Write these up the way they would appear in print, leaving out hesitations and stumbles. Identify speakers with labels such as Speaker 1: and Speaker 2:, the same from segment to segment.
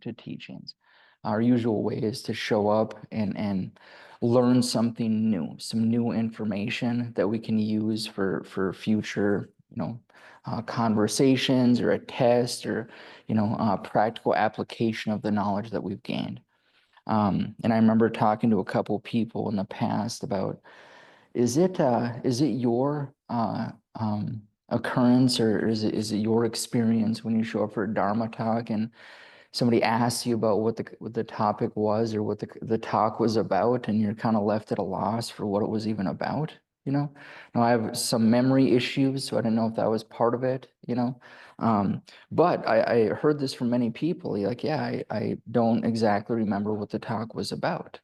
Speaker 1: to teachings. Our usual way is to show up and learn something new, some new information that we can use for future, conversations or a test or, practical application of the knowledge that we've gained. And I remember talking to a couple people in the past about, is it your occurrence, or is it your experience when you show up for a Dharma talk and somebody asks you about what the topic was or what the talk was about, and you're kind of left at a loss for what it was even about, Now I have some memory issues, so I don't know if that was part of it, But I heard this from many people, like, yeah, I don't exactly remember what the talk was about,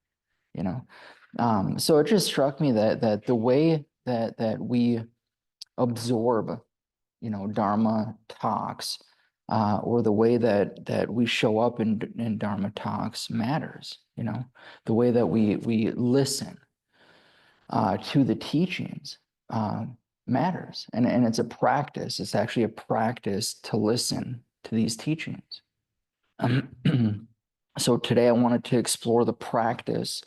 Speaker 1: So it just struck me that the way that we absorb, Dharma talks, or the way that we show up in Dharma talks matters. The way that we listen to the teachings matters, and it's a practice. It's actually a practice to listen to these teachings. So today I wanted to explore the practice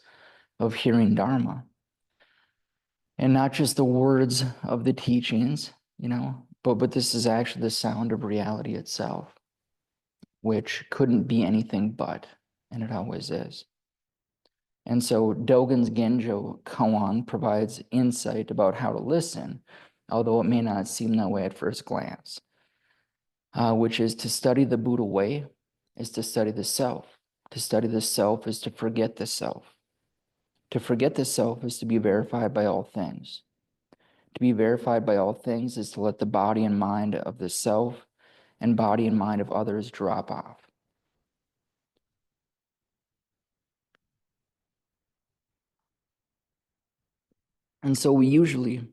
Speaker 1: of hearing Dharma, and not just the words of the teachings, but this is actually the sound of reality itself, which couldn't be anything but, and it always is. And so Dogen's Genjo koan provides insight about how to listen, although it may not seem that way at first glance, which is to study the Buddha way is to study the self. To study the self is to forget the self. To forget the self is to be verified by all things. To be verified by all things is to let the body and mind of the self and body and mind of others drop off. And so we usually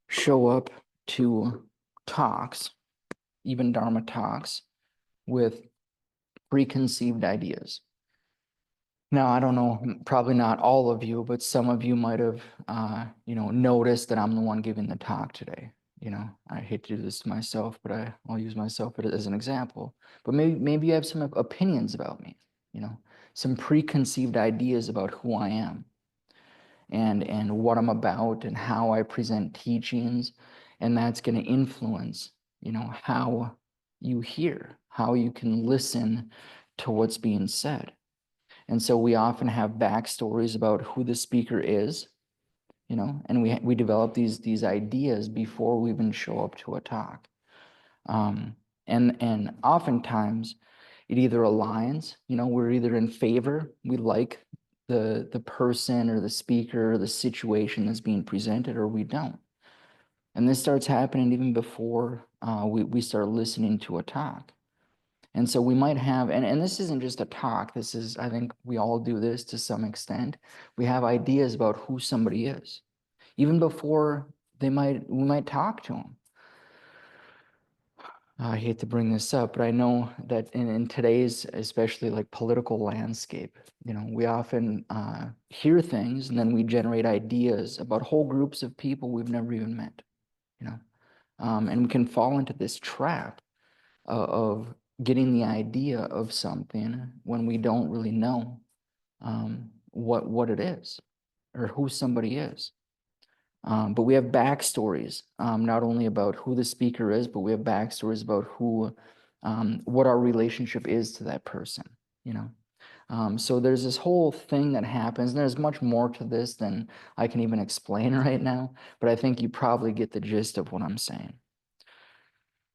Speaker 1: show up to talks, even Dharma talks, with preconceived ideas. Now, I don't know, probably not all of you, but some of you might have, noticed that I'm the one giving the talk today. I hate to do this to myself, but I'll use myself as an example. But maybe you have some opinions about me, some preconceived ideas about who I am and what I'm about and how I present teachings, and that's going to influence, how you hear, how you can listen to what's being said. And so we often have backstories about who the speaker is, and we develop these ideas before we even show up to a talk. And oftentimes it either aligns, we're either in favor, we like the person or the speaker or the situation that's being presented, or we don't. And this starts happening even before we start listening to a talk. And so we might have, and this isn't just a talk, this is, I think we all do this to some extent. We have ideas about who somebody is, even before we might talk to them. I hate to bring this up, but I know that in today's, especially like political landscape, we often hear things and then we generate ideas about whole groups of people we've never even met, and we can fall into this trap of getting the idea of something when we don't really know what it is or who somebody is. But we have backstories, not only about who the speaker is, but we have backstories about what our relationship is to that person, So there's this whole thing that happens, and there's much more to this than I can even explain right now, but I think you probably get the gist of what I'm saying.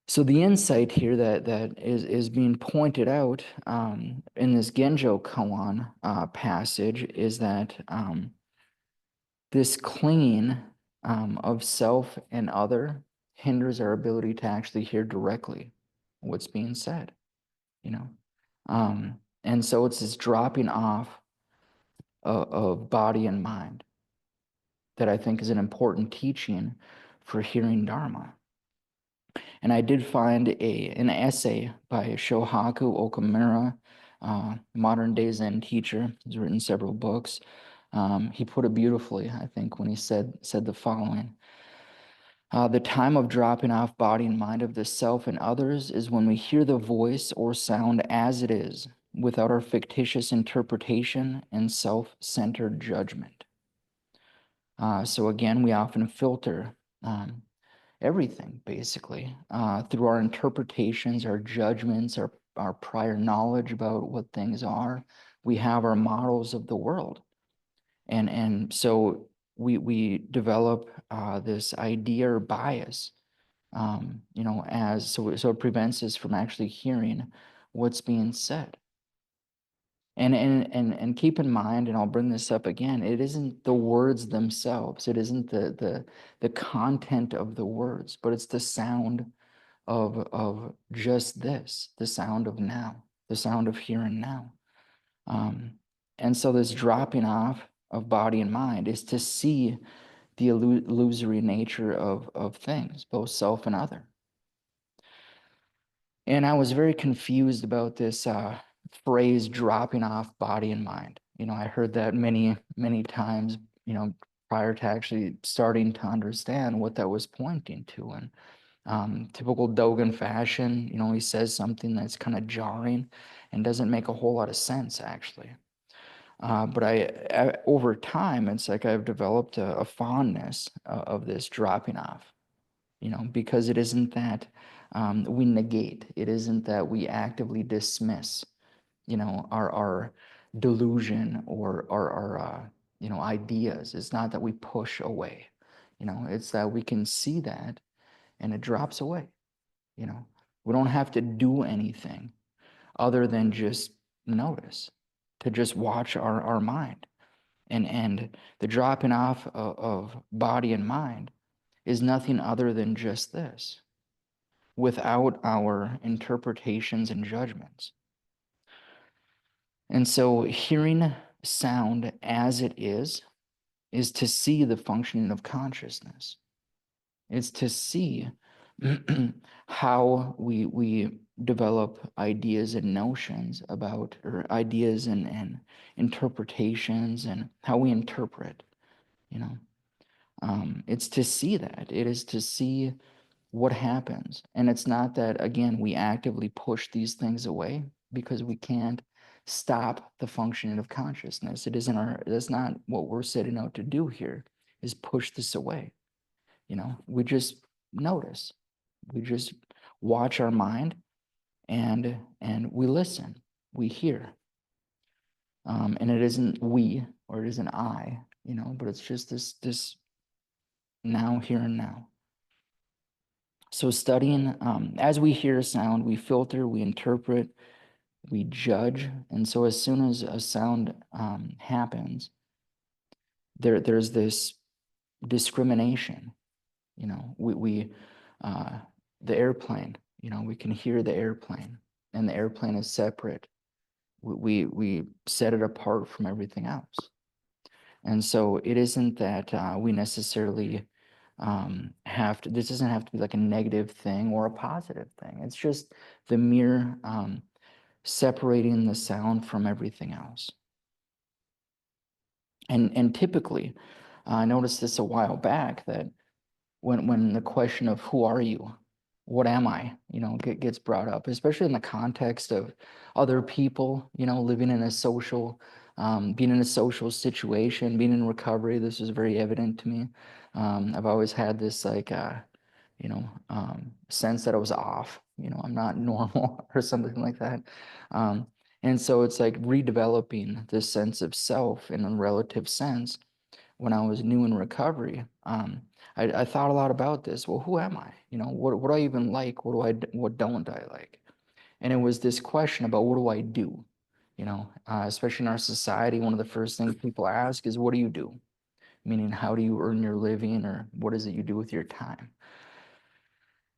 Speaker 1: So the insight here that is being pointed out in this Genjo koan passage is that this clinging of self and other hinders our ability to actually hear directly what's being said, and so it's this dropping off of body and mind that I think is an important teaching for hearing Dharma. And I did find an essay by Shohaku Okamura, modern day Zen teacher. He's written several books. He put it beautifully, I think, when he said the following. The time of dropping off body and mind of the self and others is when we hear the voice or sound as it is, without our fictitious interpretation and self-centered judgment. So again, we often filter everything, basically, through our interpretations, our judgments, our prior knowledge about what things are. We have our models of the world. And so we develop this idea or bias, so it prevents us from actually hearing what's being said. And keep in mind, and I'll bring this up again, it isn't the words themselves, it isn't the content of the words, but it's the sound of just this, the sound of now, the sound of here and now. And so this dropping off of body and mind is to see the illusory nature of things, both self and other. And I was very confused about this phrase, dropping off body and mind. I heard that many, many times, prior to actually starting to understand what that was pointing to. And typical Dogen fashion, he says something that's kind of jarring and doesn't make a whole lot of sense, actually. But over time, it's like I've developed a fondness of this dropping off, because it isn't that we negate, it isn't that we actively dismiss, our delusion or our ideas. It's not that we push away, it's that we can see that and it drops away. We don't have to do anything other than just notice, to just watch our mind. And the dropping off of body and mind is nothing other than just this, without our interpretations and judgments. And so hearing sound as it is to see the functioning of consciousness. It's to see how we develop ideas and notions about, or ideas and interpretations, and how we interpret, it's to see that. It is to see what happens. And it's not that, again, we actively push these things away, because we can't stop the functioning of consciousness. That's not what we're setting out to do here, is push this away. We just notice. We just watch our mind, and we listen. We hear. And it isn't we, or it isn't I, but it's just this now, here and now. So studying, as we hear sound, we filter, we interpret, we judge. And so as soon as a sound happens, there's this discrimination. The airplane, we can hear the airplane, and the airplane is separate. We set it apart from everything else. And so it isn't that we necessarily this doesn't have to be like a negative thing or a positive thing. It's just the mere separating the sound from everything else. And typically, I noticed this a while back, that when the question of who are you, what am I, gets brought up, especially in the context of other people, living in a social, being in a social situation, being in recovery. This is very evident to me. I've always had this sense that I was off, I'm not normal or something like that. And so it's like redeveloping this sense of self in a relative sense. When I was new in recovery, I thought a lot about this. Well, who am I? What do I even like? What don't I like? And it was this question about, what do I do? Especially in our society, one of the first things people ask is, what do you do? Meaning, how do you earn your living, or what is it you do with your time?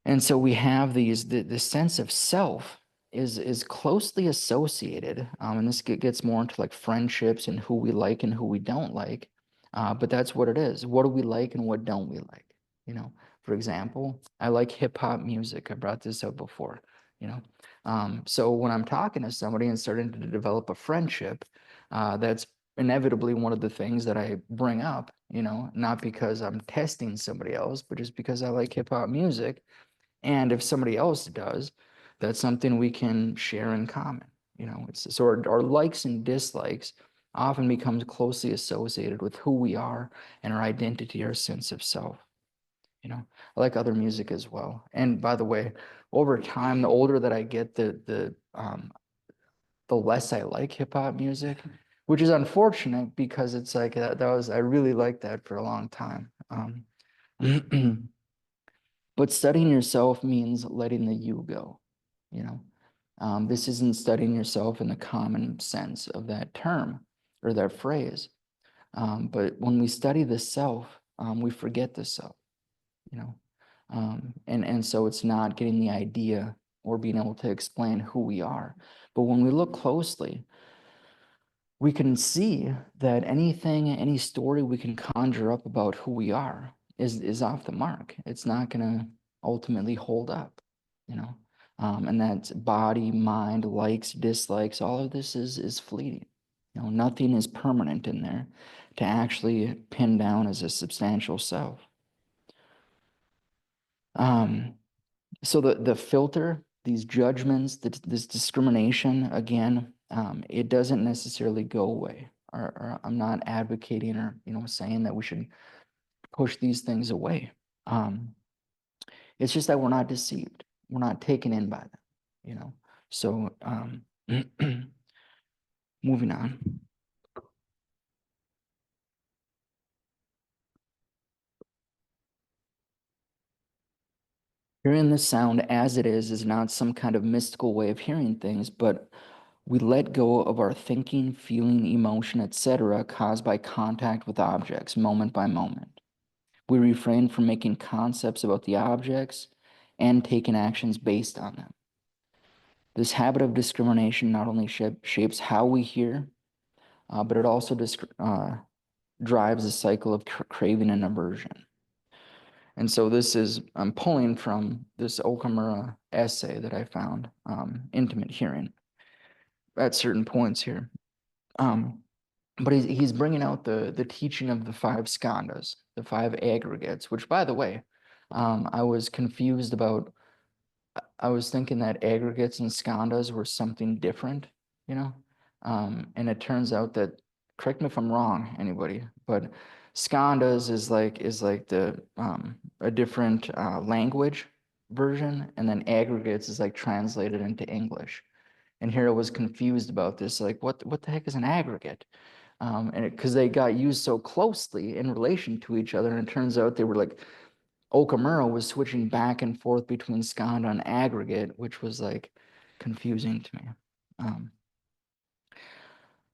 Speaker 1: And so we have the sense of self is closely associated, and this gets more into like friendships and who we like and who we don't like. But that's what it is. What do we like and what don't we like? For example, I like hip hop music. I brought this up before. So when I'm talking to somebody and starting to develop a friendship, that's inevitably one of the things that I bring up, not because I'm testing somebody else, but just because I like hip hop music. And if somebody else does, that's something we can share in common. So our likes and dislikes often becomes closely associated with who we are and our identity, our sense of self. I like other music as well. And by the way, over time, the older that I get, the less I like hip hop music, which is unfortunate because it's like I really liked that for a long time. But studying yourself means letting the you go. You know, this isn't studying yourself in the common sense of that term or that phrase. But when we study the self, we forget the self. You know, and so it's not getting the idea or being able to explain who we are. But when we look closely, we can see that any story we can conjure up about who we are is off the mark. It's not going to ultimately hold up, you know. And that's body, mind, likes, dislikes. All of this is fleeting. Nothing is permanent in there to actually pin down as a substantial self. So the filter, these judgments, this discrimination, again, it doesn't necessarily go away. Or I'm not advocating or saying that we should push these things away. It's just that we're not deceived. We're not taken in by them. So moving on. Hearing the sound as it is not some kind of mystical way of hearing things, but we let go of our thinking, feeling, emotion, etc., caused by contact with objects, moment by moment. We refrain from making concepts about the objects and taking actions based on them. This habit of discrimination not only shapes how we hear, but it also drives a cycle of craving and aversion. And so I'm pulling from this Okamura essay that I found, Intimate Hearing, at certain points here. But he's bringing out the teaching of the five skandhas, the five aggregates, which, by the way, I was confused about. I was thinking that aggregates and skandhas were something different, and it turns out that, correct me if I'm wrong, anybody, but skandhas is like the a different language version, and then aggregates is like translated into English. And here I was confused about this, like what the heck is an aggregate? And because they got used so closely in relation to each other, and it turns out they were like Okamura was switching back and forth between skandha and aggregate, which was like confusing to me.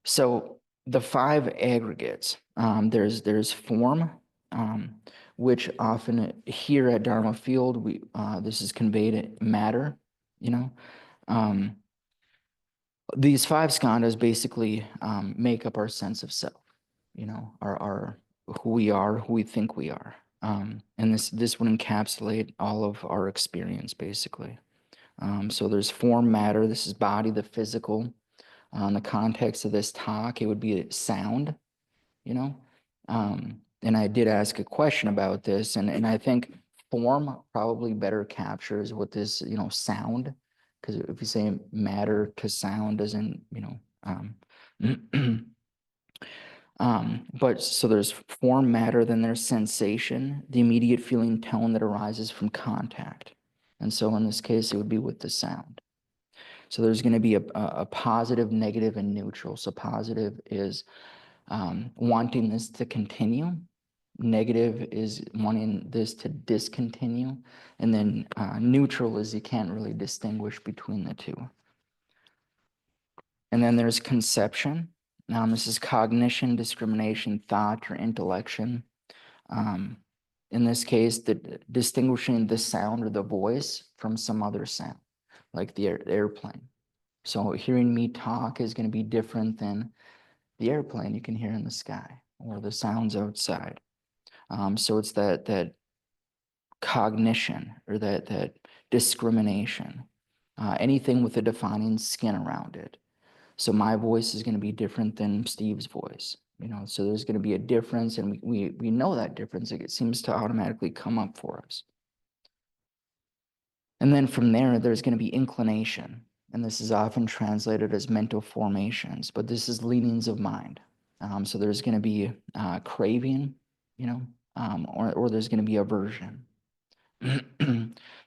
Speaker 1: So the five aggregates, there's form, which often here at Dharma Field this is conveyed matter, These five skandhas basically make up our sense of self, our who we are, who we think we are. And this would encapsulate all of our experience, basically. So there's form, matter. This is body, the physical. In the context of this talk, it would be sound, you know. And I did ask a question about this, and I think form probably better captures what this, sound, because if you say matter to sound doesn't, but so there's form, matter, then there's sensation, the immediate feeling tone that arises from contact. And so in this case, it would be with the sound. So there's going to be a positive, negative, and neutral. So positive is wanting this to continue. Negative is wanting this to discontinue. And then neutral is you can't really distinguish between the two. And then there's conception. This is cognition, discrimination, thought, or intellection. In this case, distinguishing the sound or the voice from some other sound, like the airplane. So hearing me talk is going to be different than the airplane you can hear in the sky or the sounds outside. So it's that cognition or that discrimination, anything with a defining skin around it. So my voice is going to be different than Steve's voice, so there's going to be a difference, and we know that difference. It seems to automatically come up for us. And then from there, there's going to be inclination. And this is often translated as mental formations, but this is leanings of mind. So there's going to be craving, or there's going to be aversion.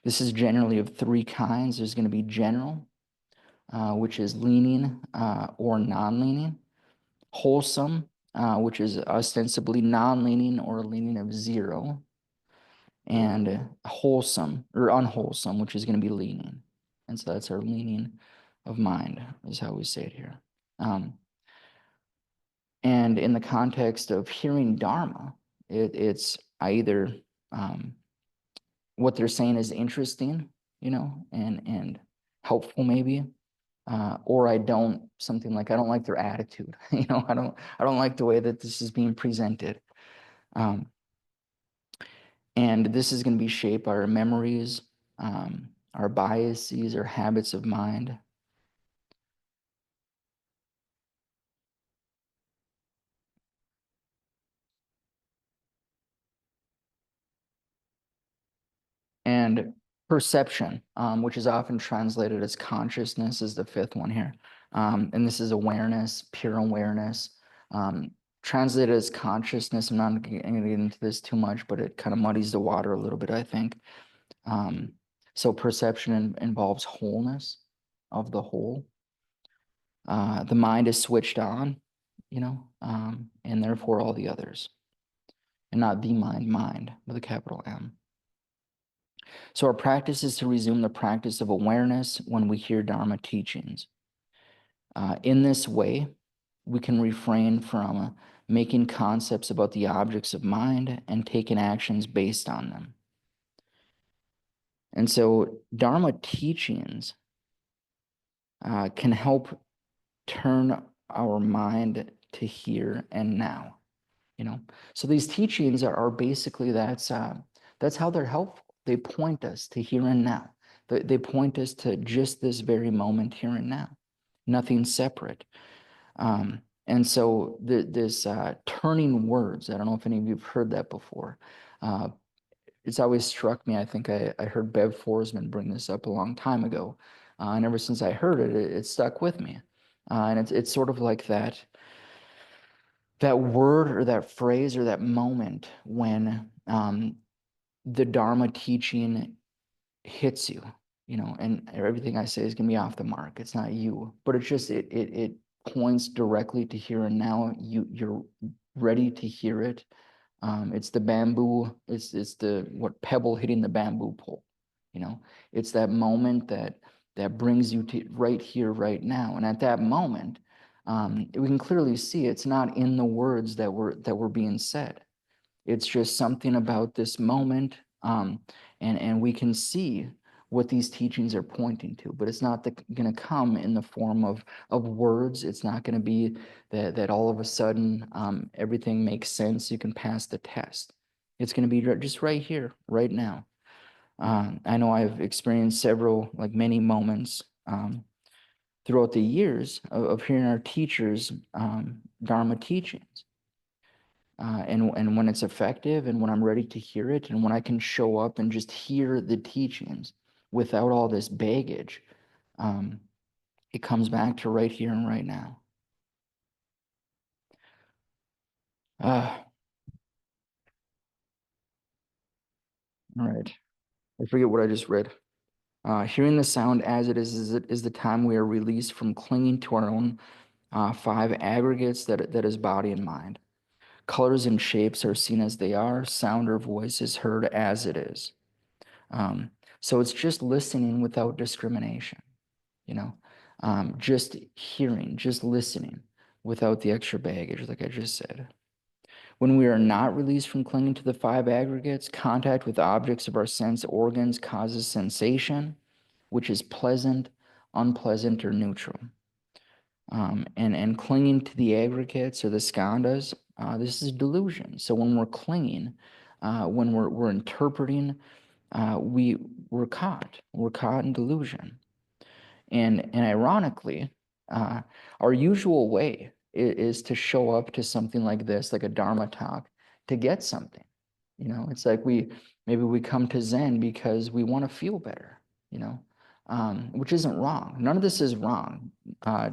Speaker 1: This is generally of three kinds. There's going to be general, which is leaning or non-leaning. Wholesome, which is ostensibly non-leaning or a leaning of 0. And wholesome or unwholesome, which is going to be leaning. And so that's our leaning of mind, is how we say it here. And in the context of hearing Dharma, it's either what they're saying is interesting, and helpful maybe, or I don't like their attitude. I don't like the way that this is being presented. And this is going to be shaped by our memories, our biases, our habits of mind. And perception, which is often translated as consciousness, is the fifth one here. And this is awareness, pure awareness. Translated as consciousness, I'm not going to get into this too much, but it kind of muddies the water a little bit, I think. So perception involves wholeness of the whole. The mind is switched on, and therefore all the others. And not the mind with a capital M. So our practice is to resume the practice of awareness when we hear Dharma teachings. In this way, we can refrain from making concepts about the objects of mind and taking actions based on them. And so Dharma teachings can help turn our mind to here and now. So these teachings are basically that's how they're helpful. They point us to here and now. They point us to just this very moment here and now, nothing separate. And so this turning words, I don't know if any of you have heard that before. It's always struck me. I think I heard Bev Forsman bring this up a long time ago, and ever since I heard it, it stuck with me. And it's sort of like that word or that phrase or that moment when the Dharma teaching hits you, and everything I say is going to be off the mark. It's not you, but it's just, it points directly to here and now. You're ready to hear it. It's the bamboo, it's the pebble hitting the bamboo pole. It's that moment that brings you to right here, right now. And at that moment, we can clearly see it's not in the words that were being said. It's just something about this moment, and we can see what these teachings are pointing to, but it's not going to come in the form of words. It's not going to be that all of a sudden everything makes sense. You can pass the test. It's going to be just right here, right now. I know I've experienced many moments throughout the years of hearing our teachers' Dharma teachings. And when it's effective and when I'm ready to hear it and when I can show up and just hear the teachings without all this baggage, it comes back to right here and right now. All right. I forget what I just read. Hearing the sound as it is the time we are released from clinging to our own 5 aggregates that is body and mind. Colors and shapes are seen as they are. Sound or voice is heard as it is. So it's just listening without discrimination, just hearing, just listening without the extra baggage, like I just said. When we are not released from clinging to the 5 aggregates, contact with objects of our sense organs causes sensation, which is pleasant, unpleasant, or neutral. And clinging to the aggregates or the skandhas, this is delusion. So when we're clinging, when we're interpreting, we're caught in delusion. And ironically, Our usual way is to show up to something like this, like a Dharma talk, to get something. It's like maybe we come to Zen because we want to feel better, which isn't wrong. None of this is wrong.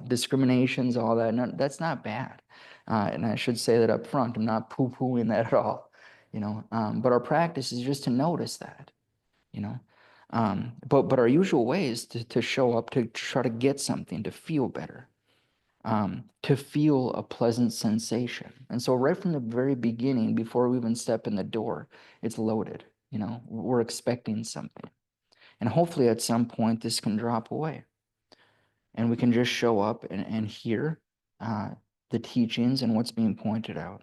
Speaker 1: Discriminations, all that, that's not bad. And I should say that up front. I'm not poo-pooing that at all, but our practice is just to notice that, you know. But our usual way is to show up to try to get something, to feel better, to feel a pleasant sensation. And so right from the very beginning, before we even step in the door, it's loaded. We're expecting something. And hopefully at some point this can drop away. And we can just show up and hear the teachings and what's being pointed out.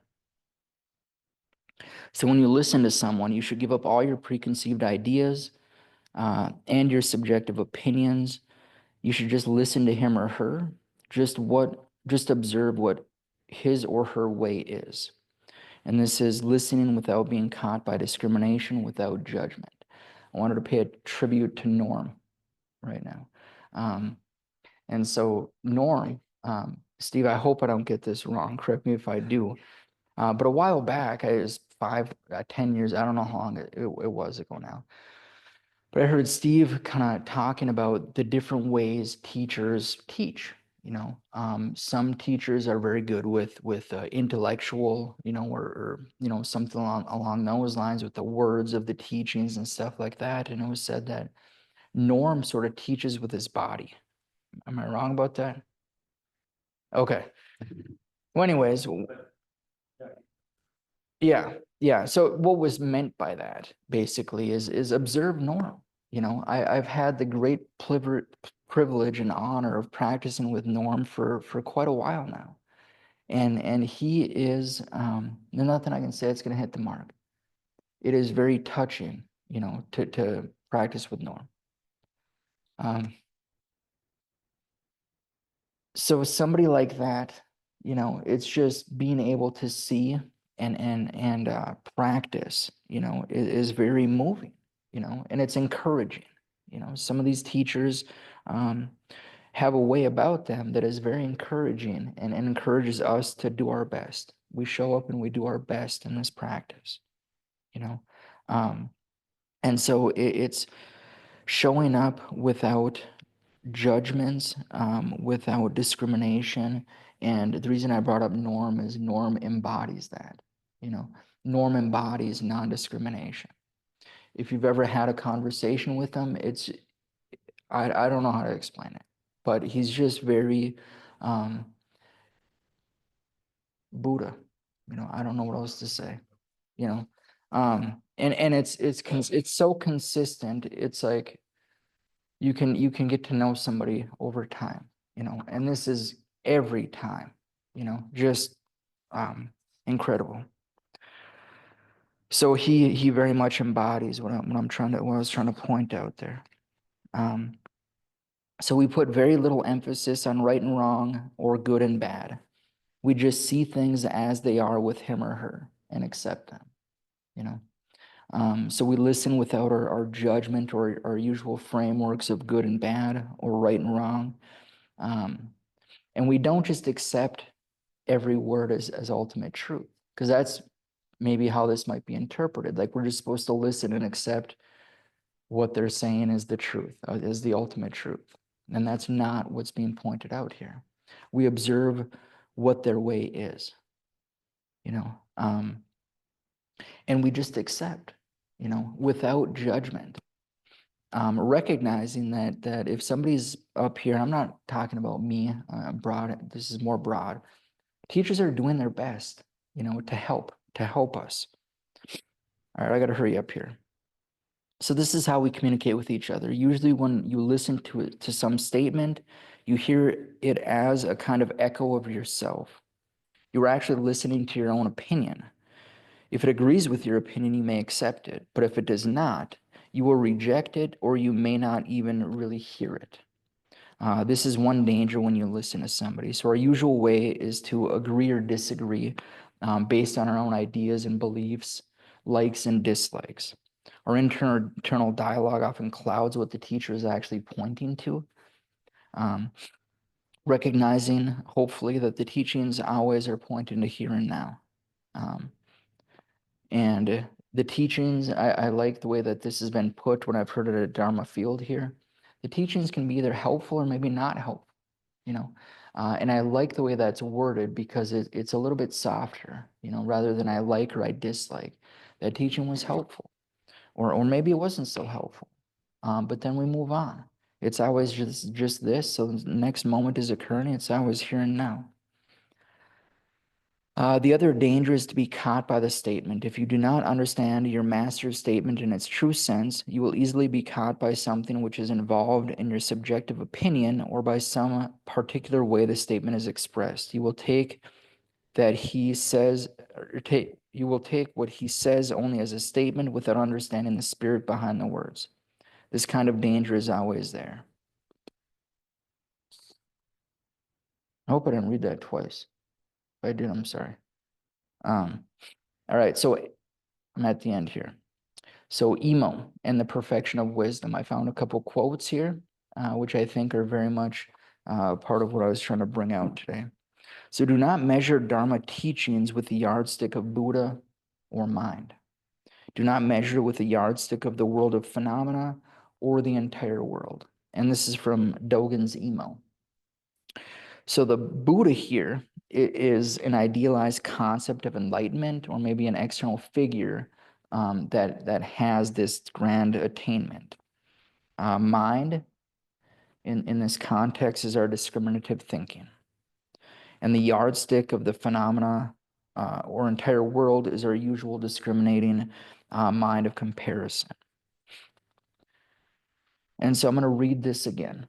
Speaker 1: So when you listen to someone, you should give up all your preconceived ideas and your subjective opinions. You should just listen to him or her, just observe what his or her way is. And this is listening without being caught by discrimination, without judgment. I wanted to pay a tribute to Norm right now. And so Norm, Steve, I hope I don't get this wrong. Correct me if I do. But a while back, it was 10 years, I don't know how long it was ago now. But I heard Steve kind of talking about the different ways teachers teach. Some teachers are very good with intellectual, or something along those lines with the words of the teachings and stuff like that. And it was said that Norm sort of teaches with his body. Am I wrong about that? Okay. Well, anyways, yeah. So what was meant by that basically is observe Norm. I've had the great privilege and honor of practicing with Norm for quite a while now. And he is, there's nothing I can say that's going to hit the mark. It is very touching, to practice with Norm. So somebody like that, it's just being able to see and practice, is very moving, and it's encouraging. Some of these teachers have a way about them that is very encouraging and encourages us to do our best. We show up and we do our best in this practice, and so it's showing up without judgments, without discrimination. And the reason I brought up Norm is Norm embodies that. Norm embodies non-discrimination. If you've ever had a conversation with him, I don't know how to explain it, but he's just very Buddha. I don't know what else to say. And it's so consistent. It's like you can get to know somebody over time, and this is every time, just incredible. So he very much embodies what I was trying to point out there. So we put very little emphasis on right and wrong or good and bad. We just see things as they are with him or her and accept them, So we listen without our judgment or our usual frameworks of good and bad or right and wrong. And we don't just accept every word as ultimate truth, because that's maybe how this might be interpreted. Like we're just supposed to listen and accept what they're saying is the truth, is the ultimate truth. And that's not what's being pointed out here. We observe what their way is, and we just accept, without judgment. Recognizing that if somebody's up here, I'm not talking about me, broad, this is more broad. Teachers are doing their best, to help us. All right, I got to hurry up here. So this is how we communicate with each other. Usually when you listen to some statement, you hear it as a kind of echo of yourself. You're actually listening to your own opinion. If it agrees with your opinion, you may accept it. But if it does not, you will reject it, or you may not even really hear it. This is one danger when you listen to somebody. So our usual way is to agree or disagree based on our own ideas and beliefs, likes and dislikes. Our internal dialogue often clouds what the teacher is actually pointing to. recognizing, hopefully, that the teachings always are pointing to here and now. And the teachings, I like the way that this has been put when I've heard it at Dharma Field here. The teachings can be either helpful or maybe not helpful, you know. And I like the way that's worded because it's a little bit softer, you know, rather than I like or I dislike. That teaching was helpful, or maybe it wasn't so helpful. But then we move on. It's always just this. So the next moment is occurring. It's always here and now. The other danger is to be caught by the statement. If you do not understand your master's statement in its true sense, you will easily be caught by something which is involved in your subjective opinion or by some particular way the statement is expressed. You will take that he says, you will take what he says only as a statement without understanding the spirit behind the words. This kind of danger is always there. I hope I didn't read that twice. If I did, I'm sorry. All right, so I'm at the end here. So emo and the perfection of wisdom. I found a couple quotes here, which I think are very much part of what I was trying to bring out today. So do not measure Dharma teachings with the yardstick of Buddha or mind. Do not measure with the yardstick of the world of phenomena or the entire world. And this is from Dogen's emo. So the Buddha here is an idealized concept of enlightenment, or maybe an external figure that has this grand attainment. Mind, in this context, is our discriminative thinking. And the yardstick of the phenomena or entire world is our usual discriminating mind of comparison. And so I'm going to read this again,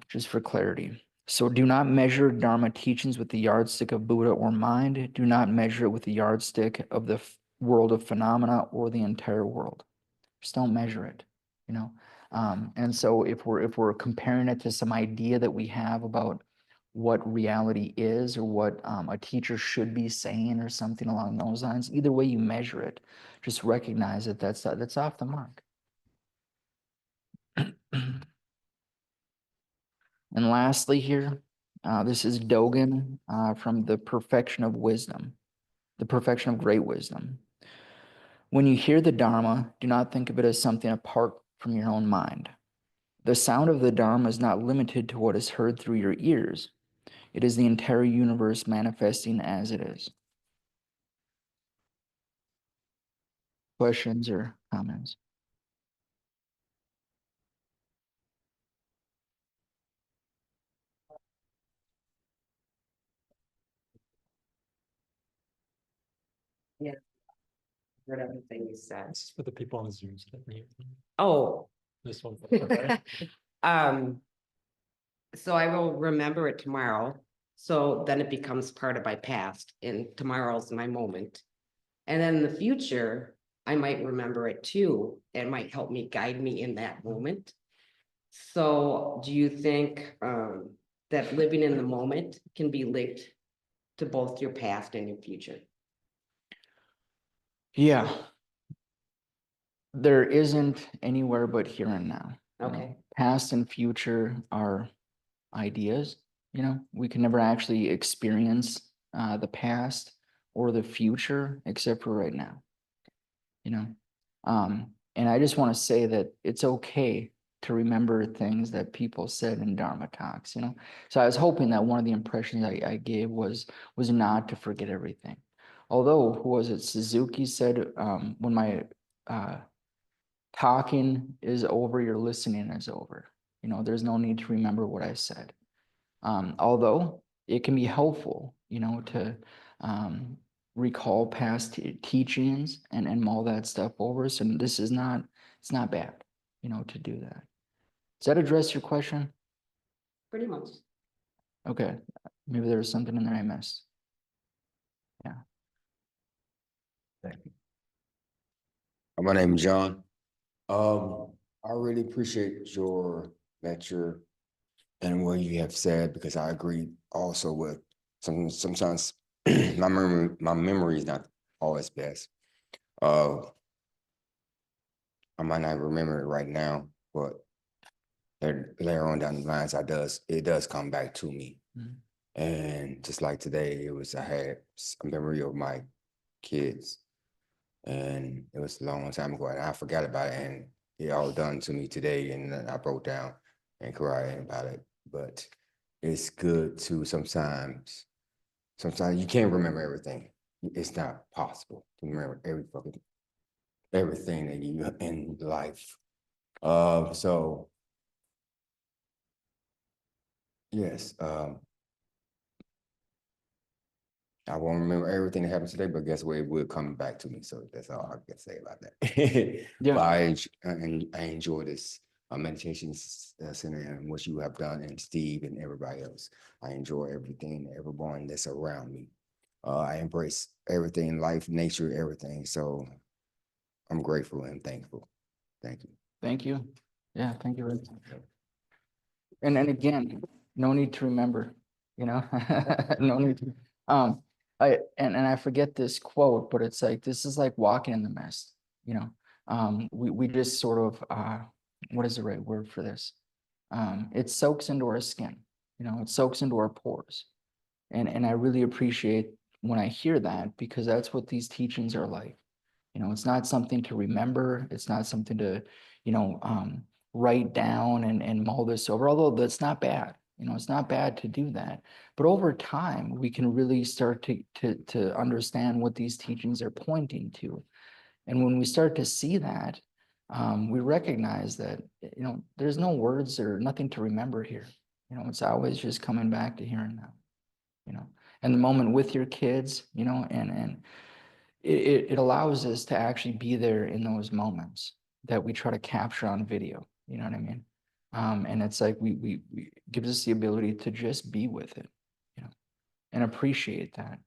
Speaker 1: just for clarity. So do not measure Dharma teachings with the yardstick of Buddha or mind. Do not measure it with the yardstick of the world of phenomena or the entire world. Just don't measure it, you know. And so if we're comparing it to some idea that we have about what reality is or what a teacher should be saying or something along those lines, either way you measure it, just recognize that that's off the mark. And lastly here, this is Dogen from The Perfection of Wisdom, The Perfection of Great Wisdom. When you hear the Dharma, do not think of it as something apart from your own mind. The sound of the Dharma is not limited to what is heard through your ears. It is the entire universe manifesting as it is. Questions or comments?
Speaker 2: Yeah, heard everything you said.
Speaker 3: This is for the people on Zoom. So that
Speaker 2: Oh,
Speaker 3: this one.
Speaker 2: so I will remember it tomorrow. So then it becomes part of my past, and tomorrow's my moment. And then in the future, I might remember it too. It might help me guide me in that moment. So do you think that living in the moment can be linked to both your past and your future?
Speaker 1: Yeah. There isn't anywhere but here and now.
Speaker 2: Okay.
Speaker 1: Past and future are ideas. You know, we can never actually experience the past or the future except for right now. You know, and I just want to say that it's okay to remember things that people said in Dharma talks. You know, so I was hoping that one of the impressions I gave was not to forget everything. Although, who was it? Suzuki said, when my talking is over, your listening is over. You know, there's no need to remember what I said. Although it can be helpful, you know, to recall past teachings and mull that stuff over. So this is not, it's not bad, you know, to do that. Does that address your question?
Speaker 2: Pretty much.
Speaker 1: Okay, maybe there was something in there I missed. Yeah.
Speaker 4: Thank you. My name is John. I really appreciate your lecture and what you have said, because I agree also with sometimes my memory is not always best. I might not remember it right now, but later on down the lines, it does come back to me.
Speaker 1: Mhm.
Speaker 4: And just like today, I had a memory of my kids, and it was a long time ago, and I forgot about it, and it all done to me today, and then I broke down and cried about it. But it's good to sometimes you can't remember everything. It's not possible to remember everything that you in life. So yes, I won't remember everything that happened today, but guess what? It will come back to me. So that's all I can say about that.
Speaker 1: Yeah.
Speaker 4: But I enjoy this meditation center and what you have done, and Steve and everybody else. I enjoy everything, everyone that's around me. I embrace everything, life, nature, everything. So I'm grateful and thankful. Thank you.
Speaker 1: Thank you. Yeah, thank you. Rick. And again, no need to remember, you know, no need to. And I forget this quote, but it's like, this is like walking in the mist, you know. We just sort of, what is the right word for this? It soaks into our skin, you know, it soaks into our pores. And I really appreciate when I hear that, because that's what these teachings are like. You know, it's not something to remember. It's not something to, you know, write down and mull this over, although that's not bad. You know, it's not bad to do that. But over time, we can really start to understand what these teachings are pointing to. And when we start to see that, we recognize that, you know, there's no words or nothing to remember here. You know, it's always just coming back to here and now, you know, and the moment with your kids, you know, and it allows us to actually be there in those moments that we try to capture on video. You know what I mean? And it's like we gives us the ability to just be with it, you know, and appreciate that.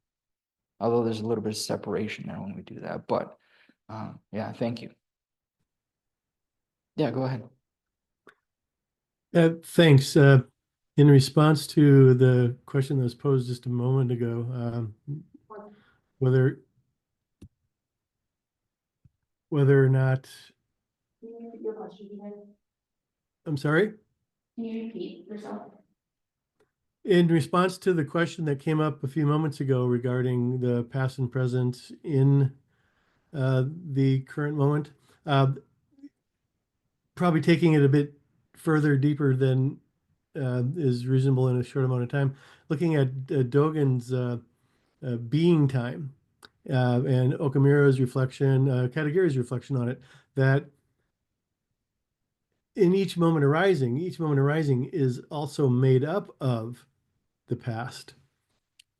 Speaker 1: Although there's a little bit of separation there when we do that, but yeah, thank you. Yeah, go ahead.
Speaker 5: Thanks. In response to the question that was posed just a moment ago, whether or not,
Speaker 6: Your question again?
Speaker 5: I'm sorry,
Speaker 6: Can you repeat yourself?
Speaker 5: in response to the question that came up a few moments ago regarding the past and present in the current moment, probably taking it a bit further, deeper than is reasonable in a short amount of time, looking at Dogen's being time and Okamura's reflection, Katagiri's reflection on it, that in each moment arising is also made up of the past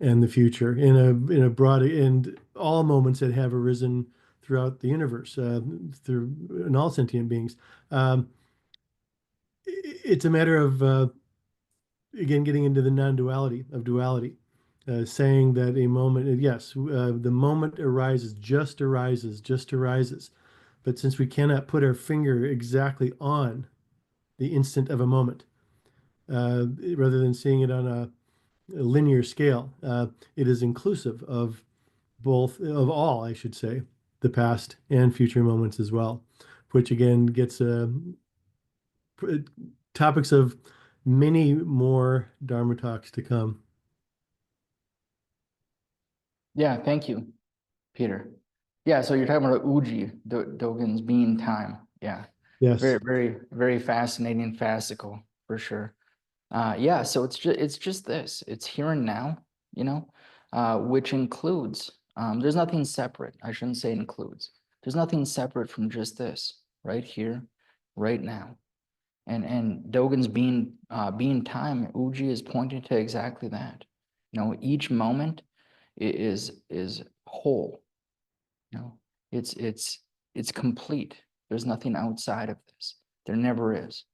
Speaker 5: and the future in a broad, and all moments that have arisen throughout the universe, through in all sentient beings. It's a matter of again getting into the non-duality of duality, saying that a moment, yes, the moment just arises, but since we cannot put our finger exactly on the instant of a moment, rather than seeing it on a linear scale, it is inclusive of all, I should say, the past and future moments as well, which again gets topics of many more Dharma talks to come.
Speaker 1: Yeah, thank you, Peter. Yeah, so you're talking about Uji, Dogen's being time. Yeah,
Speaker 5: Yes.
Speaker 1: very fascinating, fascicle for sure. Yeah, so it's just this. It's here and now, you know, which includes, there's nothing separate. I shouldn't say includes. There's nothing separate from just this, right here, right now. And Dogen's being time, Uji is pointing to exactly that. You know, each moment is whole. You know, it's complete. There's nothing outside of this. There never is.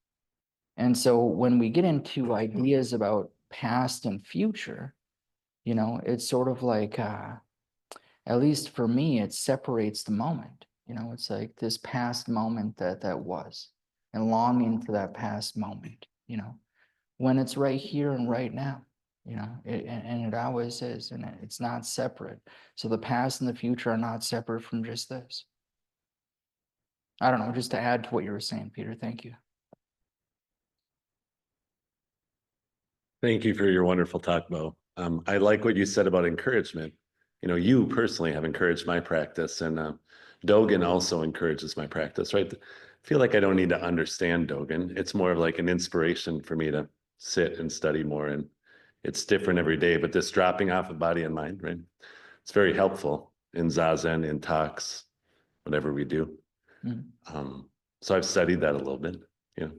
Speaker 1: And so when we get into ideas about past and future, you know, it's sort of like, at least for me, it separates the moment. You know, it's like this past moment that was, and longing for that past moment, you know, when it's right here and right now, you know, and it always is, and it's not separate. So the past and the future are not separate from just this. I don't know, just to add to what you were saying, Peter, thank you.
Speaker 7: Thank you for your wonderful talk, Beau. I like what you said about encouragement. You know, you personally have encouraged my practice, and Dogen also encourages my practice, right? I feel like I don't need to understand Dogen. It's more of like an inspiration for me to sit and study more, and it's different every day. But this dropping off of body and mind, right? It's very helpful in Zazen, in talks, whatever we do.
Speaker 1: Mm.
Speaker 7: So I've studied that a little bit, yeah.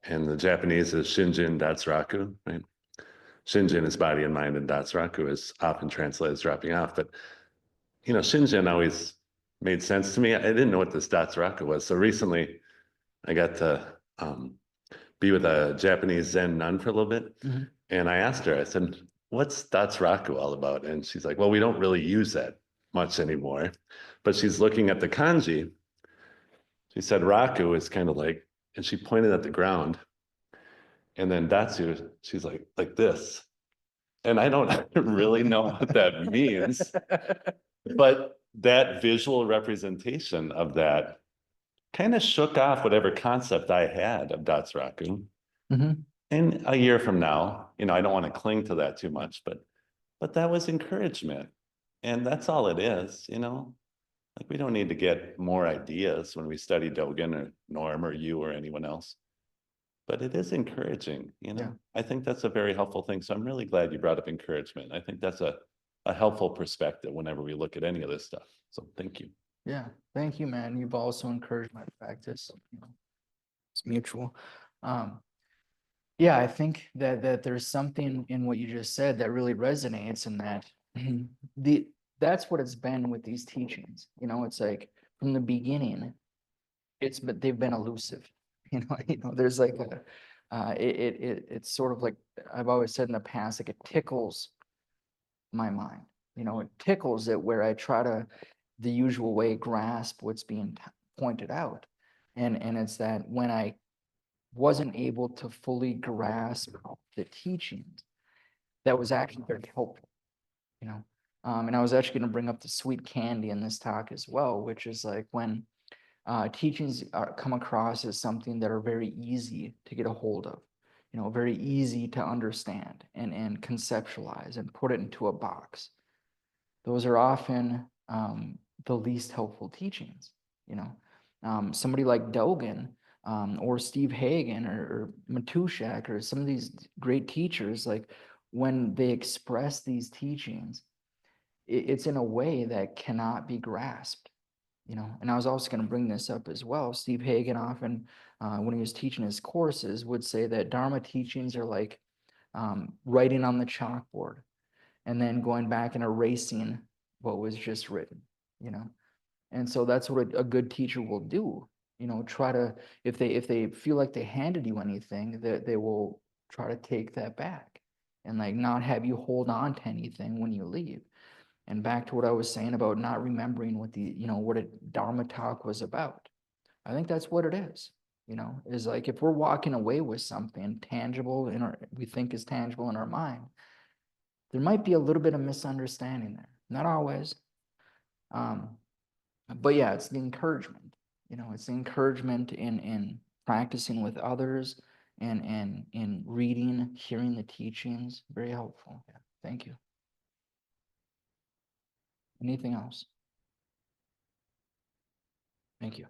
Speaker 7: And the Japanese is Shinjin Datsuraku, right? Shinjin is body and mind, and Datsuraku is often translated as dropping off. But, you know, Shinjin always made sense to me. I didn't know what this Datsuraku was. So recently I got to be with a Japanese Zen nun for a little bit.
Speaker 1: Mhm.
Speaker 7: And I asked her, I said, what's Datsuraku all about? And she's like, well, we don't really use that much anymore. But she's looking at the kanji. She said, Raku is kind of like, and she pointed at the ground. And then Datsu, she's like this. And I don't really know what that means, but that visual representation of that kind of shook off whatever concept I had of Datsuraku.
Speaker 1: Mhm.
Speaker 7: And a year from now, you know, I don't want to cling to that too much, but that was encouragement. And that's all it is, you know. Like, we don't need to get more ideas when we study Dogen or Norm or you or anyone else. But it is encouraging, you know.
Speaker 1: Yeah.
Speaker 7: I think that's a very helpful thing. So I'm really glad you brought up encouragement. I think that's a helpful perspective whenever we look at any of this stuff. So thank you.
Speaker 1: Yeah, thank you, man. You've also encouraged my practice. You know, it's mutual. Yeah, I think that there's something in what you just said that really resonates, in that that's what it's been with these teachings. You know, it's like from the beginning, but they've been elusive. There's like it's sort of like I've always said in the past, like it tickles my mind. It tickles it where I try to the usual way grasp what's being pointed out, and it's that when I wasn't able to fully grasp the teachings, that was actually very helpful, you know. And I was actually going to bring up the sweet candy in this talk as well, which is like when teachings come across as something that are very easy to get a hold of, very easy to understand and conceptualize and put it into a box. Those are often the least helpful teachings, somebody like Dogen, or Steve Hagen or Matushak or some of these great teachers, like when they express these teachings, it's in a way that cannot be grasped, And I was also going to bring this up as well. Steve Hagen often, when he was teaching his courses, would say that Dharma teachings are like writing on the chalkboard and then going back and erasing what was just written, And so that's what a good teacher will do, try to, if they feel like they handed you anything, that they will try to take that back and like not have you hold on to anything when you leave. And back to what I was saying about not remembering what what a Dharma talk was about. I think that's what it is, is like if we're walking away with something tangible we think is tangible in our mind, there might be a little bit of misunderstanding there. Not always. But yeah, it's the encouragement. It's the encouragement in practicing with others and in reading, hearing the teachings. Very helpful. Yeah. Thank you. Anything else? Thank you.